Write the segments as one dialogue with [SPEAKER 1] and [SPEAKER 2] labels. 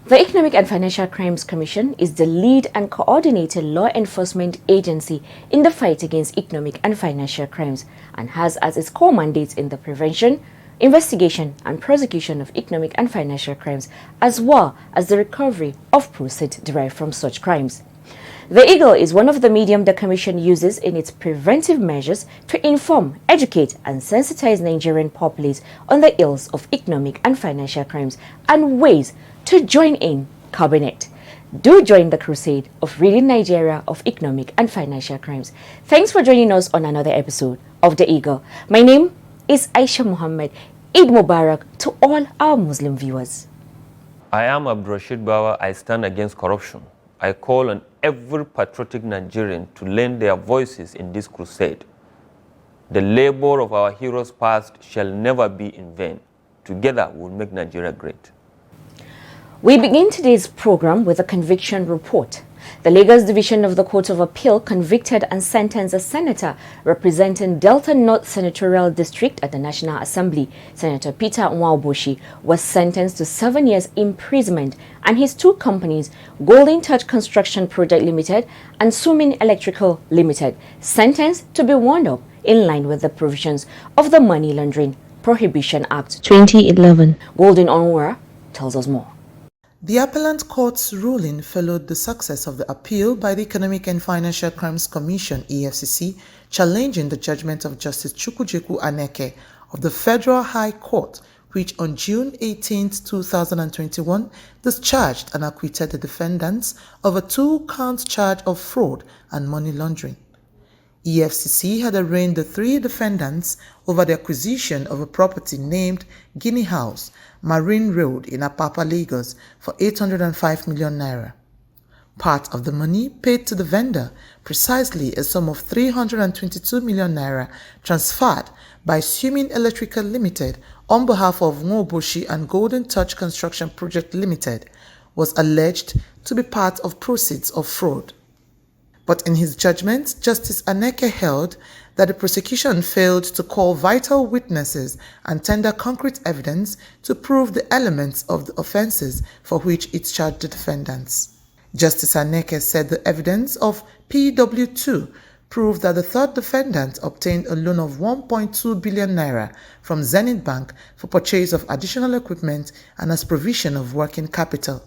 [SPEAKER 1] The Economic and Financial Crimes Commission is the lead and coordinated law enforcement agency in the fight against economic and financial crimes and has as its core mandates in the prevention, investigation and prosecution of economic and financial crimes as well as the recovery of proceeds derived from such crimes. The Eagle is one of the medium the Commission uses in its preventive measures to inform, educate and sensitize Nigerian populace on the ills of economic and financial crimes and ways to join in curbing it. Do join the crusade of ridding Nigeria of economic and financial crimes. Thanks for joining us on another episode of The Eagle. My name is Aisha Muhammad. Eid Mubarak to all our Muslim viewers.
[SPEAKER 2] I am Abdurrashid Bawa. I stand against corruption. I call on every patriotic Nigerian to lend their voices in this crusade. The labor of our heroes past shall never be in vain. Together we'll make Nigeria great.
[SPEAKER 1] We begin today's program with a conviction report. The Lagos Division of the Court of Appeal convicted and sentenced a senator representing Delta North Senatorial District at the National Assembly. Senator Peter Nwaoboshi was sentenced to 7 years imprisonment and his two companies, Golden Touch Construction Project Limited and Sumin Electrical Limited, sentenced to be wound up in line with the provisions of the Money Laundering Prohibition Act 2011. Golden Onwura tells us more.
[SPEAKER 3] The appellant court's ruling followed the success of the appeal by the Economic and Financial Crimes Commission (EFCC) challenging the judgment of Justice Chukwujeku Aneke of the Federal High Court, which on June 18, 2021 discharged and acquitted the defendants of a two-count charge of fraud and money laundering. EFCC had arraigned the three defendants over the acquisition of a property named Guinea House, Marine Road in Apapa, Lagos for 805 million naira. Part of the money paid to the vendor, precisely a sum of 322 million naira, transferred by Sumin Electrical Limited on behalf of Nwaoboshi and Golden Touch Construction Project Limited, was alleged to be part of proceeds of fraud. But in his judgment, Justice Aneke held that the prosecution failed to call vital witnesses and tender concrete evidence to prove the elements of the offenses for which it charged the defendants. Justice Aneke said the evidence of PW2 proved that the third defendant obtained a loan of 1.2 billion naira from Zenith Bank for purchase of additional equipment and as provision of working capital.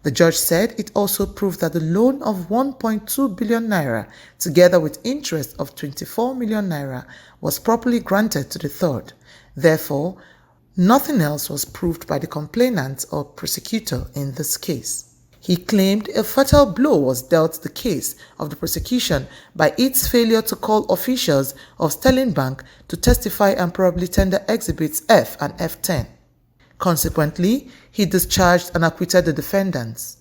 [SPEAKER 3] The judge said it also proved that the loan of 1.2 billion naira, together with interest of 24 million naira, was properly granted to the third. Therefore, nothing else was proved by the complainant or prosecutor in this case. He claimed a fatal blow was dealt the case of the prosecution by its failure to call officials of Sterling Bank to testify and probably tender exhibits F and F10. Consequently, he discharged and acquitted the defendants.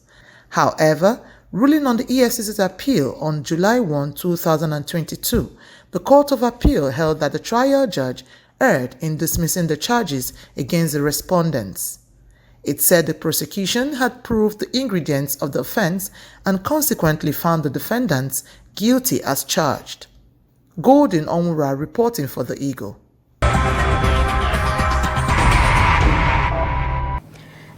[SPEAKER 3] However, ruling on the EFCC's appeal on July 1, 2022, the Court of Appeal held that the trial judge erred in dismissing the charges against the respondents. It said the prosecution had proved the ingredients of the offense and consequently found the defendants guilty as charged. Golden Onwura reporting for The Eagle.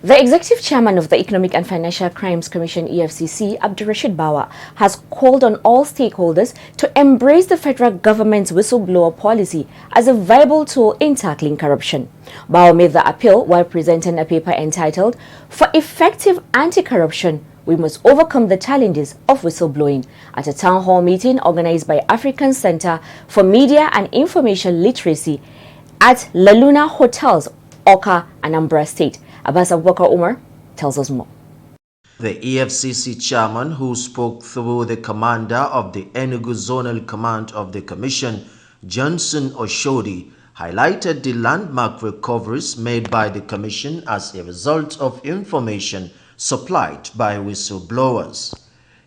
[SPEAKER 1] The Executive Chairman of the Economic and Financial Crimes Commission (EFCC), Abdurrashid Bawa, has called on all stakeholders to embrace the federal government's whistleblower policy as a viable tool in tackling corruption. Bawa made the appeal while presenting a paper entitled, "For Effective Anti-Corruption, We Must Overcome the Challenges of Whistleblowing," at a town hall meeting organized by African Center for Media and Information Literacy at La Luna Hotels, Oka, Anambra State. Abbas Abubakar Umar tells us more.
[SPEAKER 4] The EFCC chairman, who spoke through the commander of the Enugu Zonal Command of the Commission, Johnson Oshodi, highlighted the landmark recoveries made by the Commission as a result of information supplied by whistleblowers.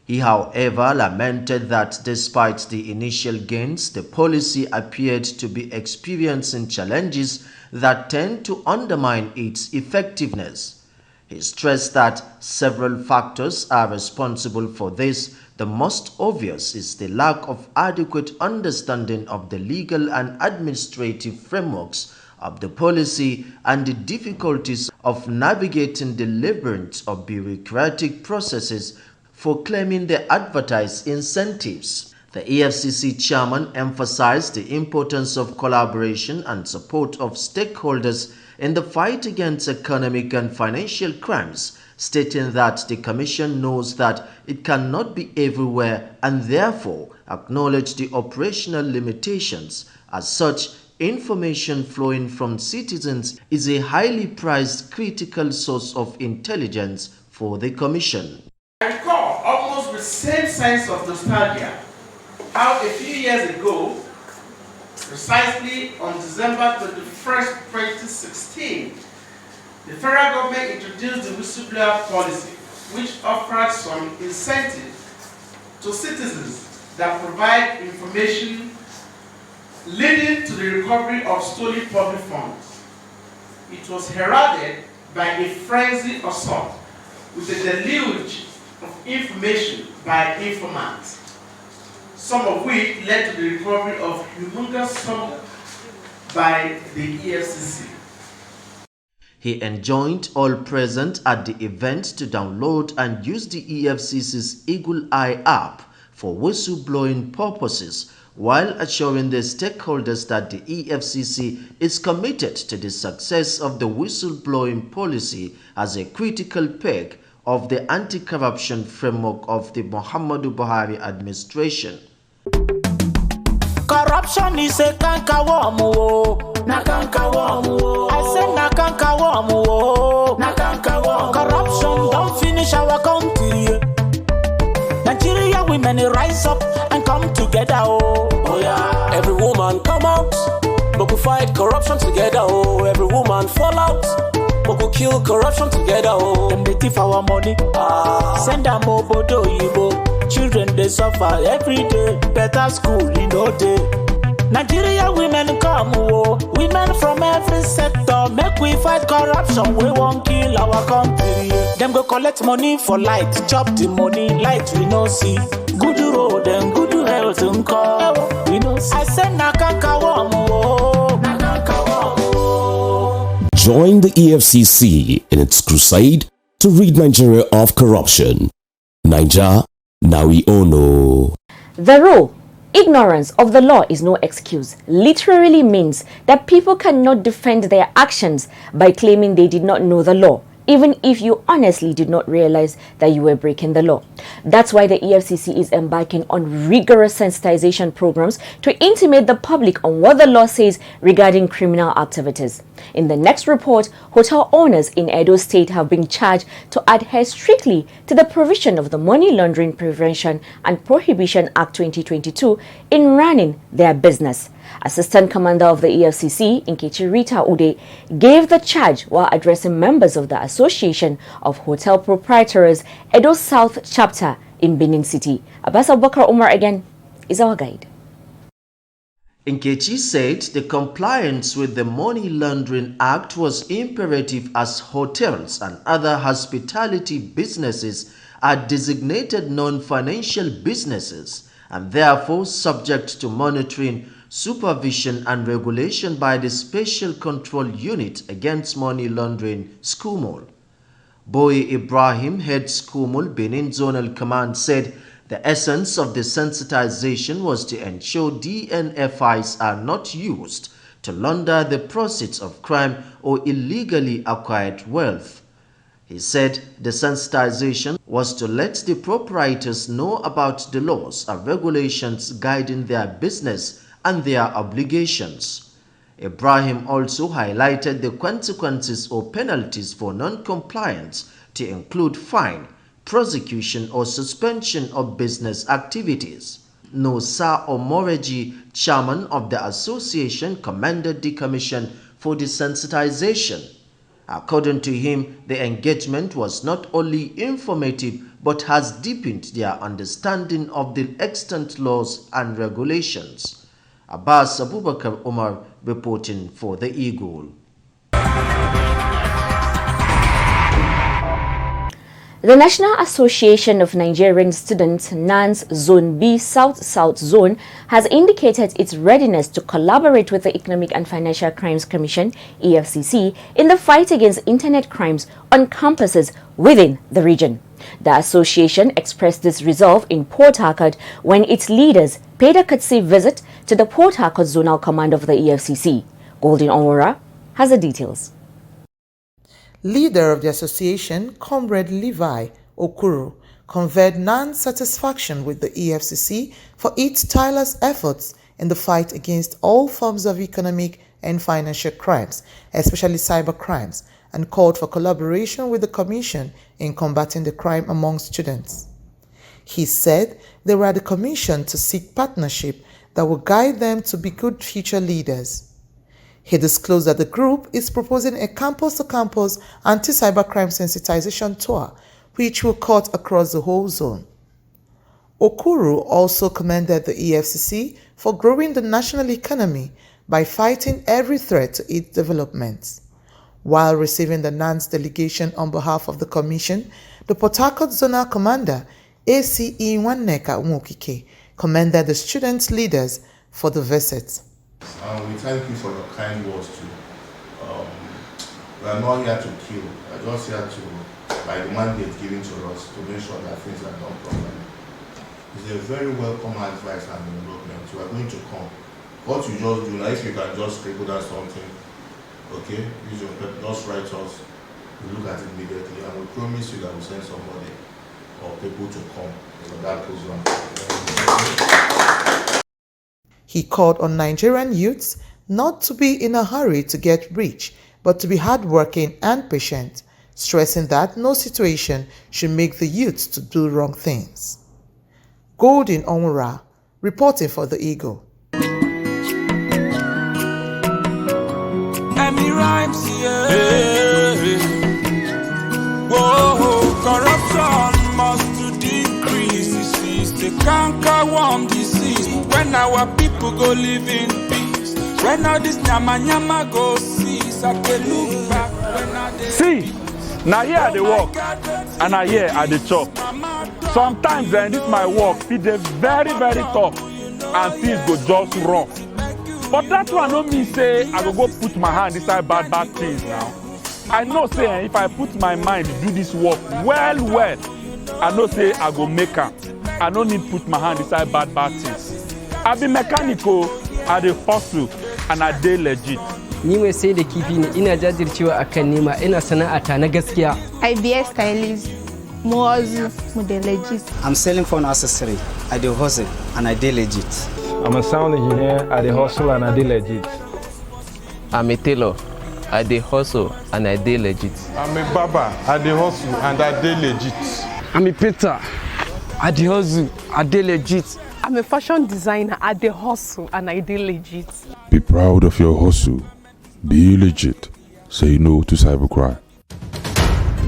[SPEAKER 4] He, however, lamented that despite the initial gains, the policy appeared to be experiencing challenges that tend to undermine its effectiveness. He stressed that several factors are responsible for this. The most obvious is the lack of adequate understanding of the legal and administrative frameworks of the policy and the difficulties of navigating the labyrinth of bureaucratic processes for claiming the advertised incentives. The EFCC chairman emphasized the importance of collaboration and support of stakeholders in the fight against economic and financial crimes, stating that the Commission knows that it cannot be everywhere and therefore acknowledge the operational limitations. As such, information flowing from citizens is a highly prized critical source of intelligence for the Commission.
[SPEAKER 5] I recall, almost with same sense of nostalgia, how a few years ago, precisely on December 21st, 2016, the federal government introduced the whistleblower policy, which offered some incentive to citizens that provide information leading to the recovery of stolen public funds. It was heralded by a frenzied assault with a deluge of information by informants, some of which led to the recovery of humongous sums by the EFCC.
[SPEAKER 4] He enjoined all present at the event to download and use the EFCC's Eagle Eye app for whistleblowing purposes, while assuring the stakeholders that the EFCC is committed to the success of the whistleblowing policy as a critical peg of the anti-corruption framework of the Muhammadu Buhari administration.
[SPEAKER 6] Corruption is a cankerworm, na cankerworm. I said na cankerworm, na cankerworm. Corruption don't finish our country. Nigeria women rise up and come together, oh yeah.
[SPEAKER 7] Every woman come out, but we fight corruption together, oh. Every woman fall out, but we kill corruption together, oh.
[SPEAKER 6] Them they thief our money, send them obodo yibo. Children they suffer every day, better school in no day. Nigeria women come, oh. Women from every sector, make we fight corruption, we won't kill our country. Them go collect money for light, chop the money, light we no see. Good road and good health and call, we no see. I said na cankerworm, oh, na cankerworm, oh.
[SPEAKER 8] Join the EFCC in its crusade to rid Nigeria of corruption. Naija, now we all know.
[SPEAKER 1] The rule, ignorance of the law is no excuse, literally means that people cannot defend their actions by claiming they did not know the law, even if you honestly did not realize that you were breaking the law. That's why the EFCC is embarking on rigorous sensitization programs to intimate the public on what the law says regarding criminal activities. In the next report, hotel owners in Edo State have been charged to adhere strictly to the provision of the Money Laundering Prevention and Prohibition Act 2022 in running their business. Assistant Commander of the EFCC, Nkechi Rita Ude, gave the charge while addressing members of the Association of Hotel Proprietors, Edo South Chapter in Benin City. Abbas Abubakar Umar again is our guide.
[SPEAKER 4] Nkechi said the compliance with the Money Laundering Act was imperative as hotels and other hospitality businesses are designated non-financial businesses and therefore subject to monitoring, supervision and regulation by the Special Control Unit Against Money Laundering, SCUMOL. Boye Ibrahim, head SCUMOL Benin Zonal Command, said the essence of the sensitization was to ensure DNFIs are not used to launder the proceeds of crime or illegally acquired wealth. He said the sensitization was to let the proprietors know about the laws and regulations guiding their business and their obligations. Ibrahim also highlighted the consequences or penalties for non-compliance to include fine, prosecution or suspension of business activities. Nosa Omoreji, chairman of the association, commended the commission for the sensitization. According to him, the engagement was not only informative but has deepened their understanding of the extant laws and regulations. Abbas Abubakar Umar reporting for the Eagle.
[SPEAKER 1] The National Association of Nigerian Students, NANS Zone B South Zone, has indicated its readiness to collaborate with the Economic and Financial Crimes Commission, EFCC, in the fight against internet crimes on campuses within the region. The association expressed this resolve in Port Harcourt when its leaders paid a courtesy visit to the Port Harcourt Zonal Command of the EFCC. Golden Onwara has the details.
[SPEAKER 3] Leader of the association, Comrade Levi Okuru, conveyed NAN's satisfaction with the EFCC for its tireless efforts in the fight against all forms of economic and financial crimes, especially cyber crimes, and called for collaboration with the Commission in combating the crime among students. He said they were at the Commission to seek partnership that will guide them to be good future leaders. He disclosed that the group is proposing a campus-to-campus anti-cybercrime sensitization tour, which will cut across the whole zone. Okuru also commended the EFCC for growing the national economy by fighting every threat to its development. While receiving the NAN's delegation on behalf of the Commission, the Port Harcourt Zonal Commander, ACE Nwanneka Nwokike, commended the student leaders for the visit.
[SPEAKER 9] We thank you for your kind words too. We are not here to kill. We are just here to, by the mandate given to us, to make sure that things are done properly. It's a very welcome advice and development. We are going to come. What you just do now, if you can just scribble down something, okay, use your paper, just write us. We look at it immediately, and we promise you that we'll send somebody or people to come. So that goes on.
[SPEAKER 3] He called on Nigerian youths not to be in a hurry to get rich, but to be hardworking and patient, stressing that no situation should make the youths to do wrong things. Golden Onwara, reporting for the Eagle.
[SPEAKER 6] Whoa, corruption must decrease. This is the canker-worm disease. When our people go live in peace, when all this nyama go cease, I can look back when I
[SPEAKER 10] see. Now here I dey work, and I here I dey chop. Sometimes this my work, it dey very tough, and things go just rough. But that one no mean say I go put my hand inside bad things now. I know say if I put my mind to do this work well, I know say I go make am. I no need put my hand inside bad things. I be mechanical, I dey hustle, and I dey legit.
[SPEAKER 11] Ni mai sai da kifi ne, ina jajircewa akan nema, ina sana'ata na gaskiya.
[SPEAKER 12] I be a stylist, mu hustle, mu dey legit.
[SPEAKER 13] I'm selling phone accessory, I dey hustle, and I dey legit.
[SPEAKER 14] I'm a sound engineer, I dey hustle, and I dey legit.
[SPEAKER 15] I'm a tailor, I dey hustle, and I dey legit.
[SPEAKER 16] I'm a barber, I dey hustle, and I dey legit.
[SPEAKER 17] I'm a painter, I dey hustle, I dey legit.
[SPEAKER 18] I'm a fashion designer, I dey hustle, and I dey legit.
[SPEAKER 19] Be proud of your hustle. Be legit. Say no to cybercrime.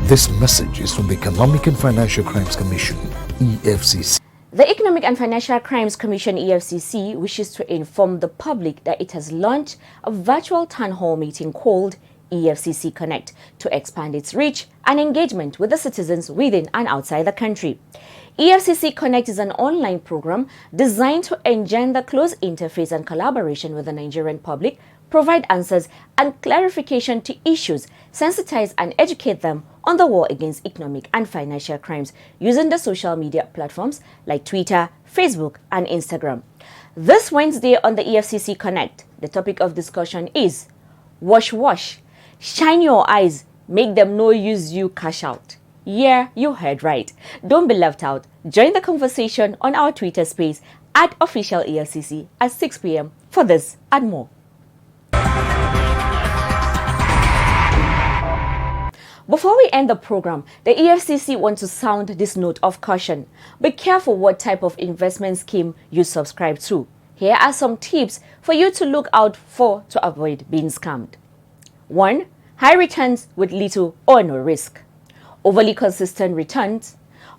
[SPEAKER 20] This message is from the Economic and Financial Crimes Commission, EFCC.
[SPEAKER 1] The Economic and Financial Crimes Commission, EFCC, wishes to inform the public that it has launched a virtual town hall meeting called EFCC Connect to expand its reach and engagement with the citizens within and outside the country. EFCC Connect is an online program designed to engender close interface and collaboration with the Nigerian public, provide answers and clarification to issues, sensitize and educate them on the war against economic and financial crimes using the social media platforms like Twitter, Facebook and Instagram. This Wednesday on the EFCC Connect, the topic of discussion is Wash, shine your eyes, make them no use you cash out. Yeah, you heard right. Don't be left out. Join the conversation on our Twitter space at official EFCC at 6 p.m. for this and more. Before we end the program, the EFCC wants to sound this note of caution. Be careful what type of investment scheme you subscribe to. Here are some tips for you to look out for to avoid being scammed. 1. high returns with little or no risk, overly consistent returns,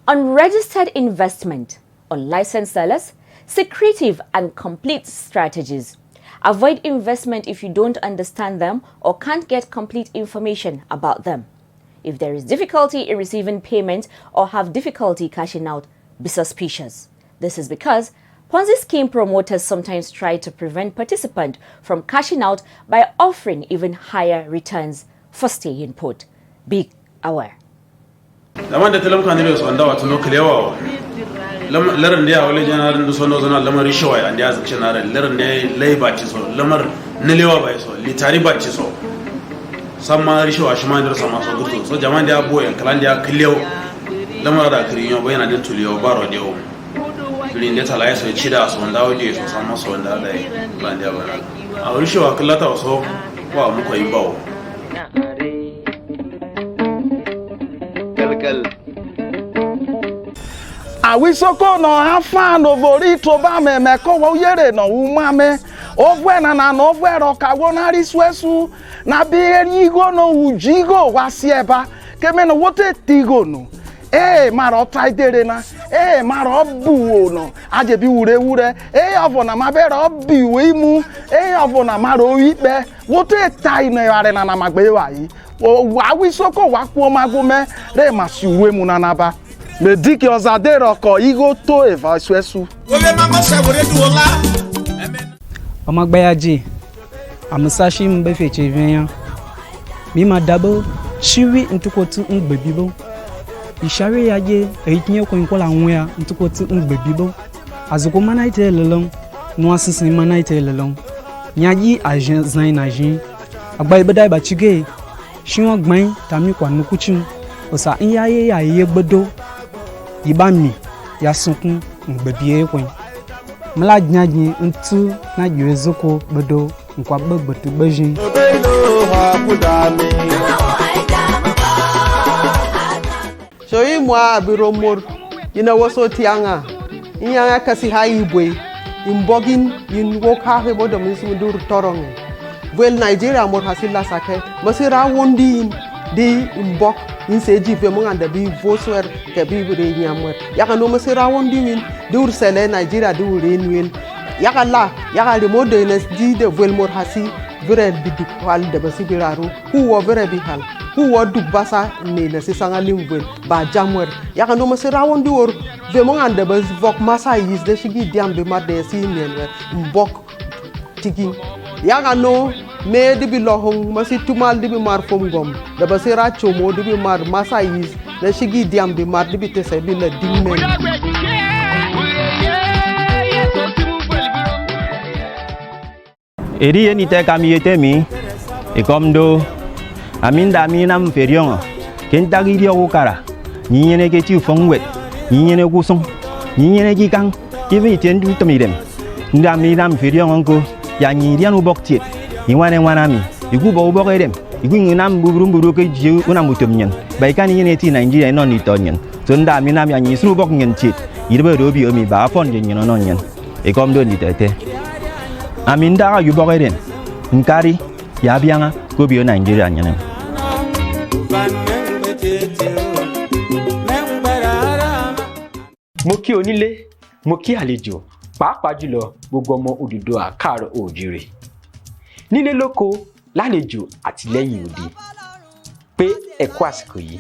[SPEAKER 1] unregistered investment, unlicensed sellers, secretive and complete strategies. Avoid investment if you don't understand them or can't get complete information about them. If there is difficulty in receiving payment or have difficulty cashing out, be suspicious. This is because Ponzi scheme promoters sometimes try to prevent participants from cashing out by offering even higher returns for staying put. Be aware.
[SPEAKER 21] leran dia wale jana ran so no zona lamar rishawa and ya zakce na ran leran dia laiba ci so lamar nilewa bai so litari ba ci so samma rishawa shi ma ndir sama so gutu so jama'an dia boye kalan dia kliyo lamar da kriyo bayana din tuliyo baro dio bilin da talai so ci da so ndawo je so samma so nda dai ban dia bana a rishawa kallata so wa mu koyi bawo
[SPEAKER 22] kalkal
[SPEAKER 17] awisoko no hafa no vori to ba me me ko wo yere no uma me ovwe na no ovwe ro ka wo na ri swesu na bi eri go no ujigo wasi eba ke me no wote tigo no maro taidere na maro buwo no aje bi wure ovo na ma be ro bi we mu ovo na maro ipe wote tai na yare na magbe wa yi awisoko wa ku mago me re ma si uwe mu na naba me dike ozadero ko igo to eva swesu
[SPEAKER 13] omagbayaji amusashi mbefe chevenya mi madabo shiwi ntukotu ngbebibo ishare yaje eitinye kwenkola nwa ntukotu ngbebibo azuko manaite lelon no asisi manaite lelon nyaji agent zain agent agba ibeda ba chige shiwon gban tami kwa nukuchim osa inyaye ya yegbodo ibami ya sunkun ngbebiye kwen mala gnaji ntu na yezoko bodo nkwa gbegbetu gbejin
[SPEAKER 23] so yi mwa abiromor ina woso tianga inyanga kasi haibwe imbogin yin woka he bodo misimu dur torong vel Nigeria mor hasilla sake masira wondi di imbok inse jipe mo nganda bi voswer ke bi bure nyamwer yaka no masira wondi win dur sele Nigeria dur renwel yaka la yaka de moderness di de vel mor hasi vere bidu wal de basibiraro huwa vere bi hal huwa du basa ne na sisanga limvel ba jamwer yaka no masira wondi wor ve mo nganda ba vok masa yis de shigi diambe madde si nenwe mbok tigi yaka no me dibi lohong masi tumal dibi mar fom gom da basira chomo dibi mar masa yis na shigi diam bi mar dibi tese bi la dimme
[SPEAKER 24] eri eni te kamiyete mi e komdo aminda mi nam ferion kentagi dio ukara nyene ke ti fongwet nyene kusong nyene ki kang ibi tendu tomidem nda mi nam ferion ko ya nyirian uboktiet iwane wanami igubo uboke dem igwin nam buburumburu ke jiu una mutomnyen baikani yene ti Nigeria no ni tonyen so nda mi nam ya nyi sunu bok nyen chit irbe robi omi ba fon je nyen no nyen e kom do ni tete aminda ga yuboke dem nkari ya bianga ko bi Nigeria nyen
[SPEAKER 25] mo kí onílé mo kí àlejò pàápàá jùlọ gbogbo ọmọ Odùduwà káàárọ̀ oòjíire nílé lóko lálejò àti lẹ́yìn òde pé ẹ kú àsìkò yìí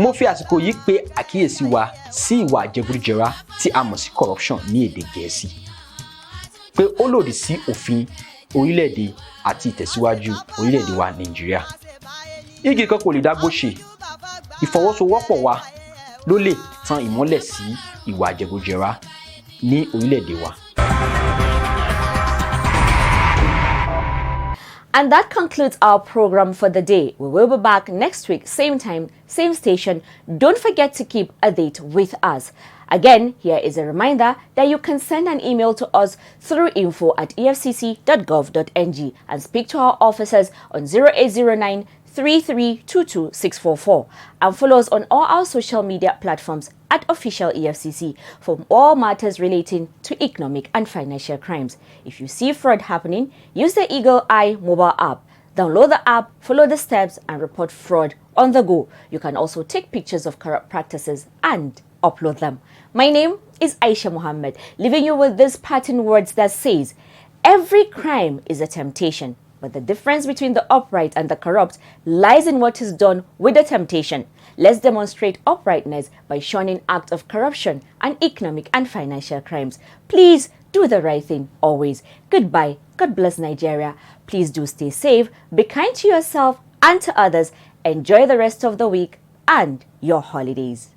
[SPEAKER 25] mo fi àsìkò yìí pé àkíyèsí wa sí ìwà àjẹgúdújẹrá tí a mọ̀ sí corruption ní èdè Gẹ̀ẹ́sì pé ó lòdì sí òfin orílẹ̀-èdè àti ìtẹ̀síwájú orílẹ̀-èdè wa Nàìjíríà igi kan kò lè dágbó ṣe ìfọwọ́sowọ́pọ̀ wa ló lè tan ìmọ́lẹ̀ sí ìwà àjẹgúdújẹrá ní orílẹ̀-èdè wa.
[SPEAKER 1] And that concludes our program for the day. We will be back next week, same time, same station. Don't forget to keep a date with us. Again, here is a reminder that you can send an email to us through info@efcc.gov.ng and speak to our officers on 0809 3322 644 and follow us on all our social media platforms at official EFCC for all matters relating to economic and financial crimes. If you see fraud happening, use the Eagle Eye mobile app. Download the app, follow the steps, and report fraud on the go. You can also take pictures of corrupt practices and upload them. My name is Aisha Muhammad, leaving you with these parting words that says, every crime is a temptation, but the difference between the upright and the corrupt lies in what is done with the temptation. Let's demonstrate uprightness by shunning acts of corruption and economic and financial crimes. Please do the right thing always. Goodbye. God bless Nigeria. Please do stay safe, be kind to yourself and to others. Enjoy the rest of the week and your holidays.